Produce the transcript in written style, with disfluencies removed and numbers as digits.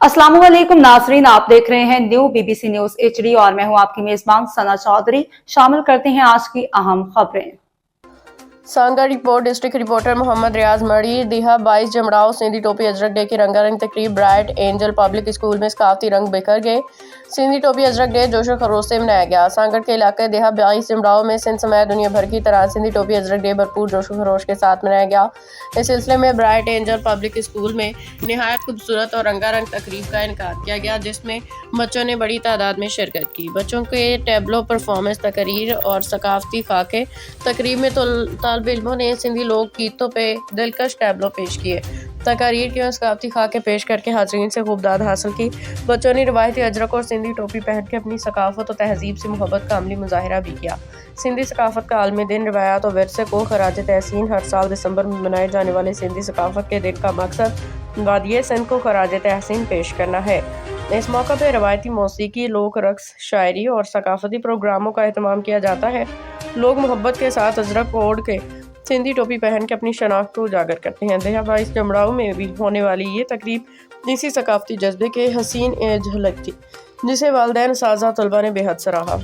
अस्सलाम वालेकुम नाजरीन, आप देख रहे हैं न्यू बीबीसी न्यूज HD और मैं हूं आपकी मेजबान सना चौधरी। शामिल करते हैं आज की अहम खबरें। सांगा रिपोर्ट। डिस्ट्रिक्ट रिपोर्टर मोहम्मद रियाज मड़ी। दिहा 22 जमड़ाओ सिंधी टोपी अजरक डे की रंगारंग तकरीब ब्राइट एंजल पब्लिक स्कूल में सकाफती रंग बिखर गए। सिंधी टोपी अजरक डे जोशो खरोश से मनाया गया। सांगड़ के इलाके दिहा 22 जमड़ाओ में सिंध समेत दुनिया भर की तरह सिंधी टोपी अजरक डे भरपूर जोशो खरोश के साथ मनाया गया। इस सिलसिले में ब्राइट एंजल पब्लिक स्कूल में निहायत खूबसूरत और रंगारंग तकरीब का इनकाद किया गया, जिसमें बच्चों ने बड़ी तादाद में शिरकत की। बच्चों के टेबलो परफॉर्मेंस, तकरीर और सकाफती खाके। तकरीब में तालिब इल्मों ने सिंधी लोक गीतों पे दिलकश टैबलो पेश किए। तकारीर की सकाफती खाके पेश करके हाजरीन से खूब दाद हासिल की। बच्चों ने रिवायती अजरक और सिंधी टोपी पहन के अपनी सकाफत और तहजीब से मोहब्बत का अमली मुजाहिरा भी किया। सिंधी सकाफत का आलमी दिन रिवायात और विरसे को खराज तहसीन। हर साल दिसंबर में मनाए जाने वाले सिंधी सकाफत के दिन का मकसद वादिये सिंध को खराज तहसीन पेश करना है। इस मौका पर रवायती मौसीकी, लोक रक्स, शायरी और सकाफती प्रोग्रामों का एहतमाम किया जाता है। लोग मोहब्बत के साथ अजरक को ओढ़ के सिंधी टोपी पहन के अपनी शनाख्त को उजागर करते हैं। दिहा 22 जमड़ाओं में भी होने वाली ये तकरीब इसी सकाफती जज्बे के हसीन झलक थी, जिसे वालिदैन, साज़ा, तलबा ने बेहद सराहा।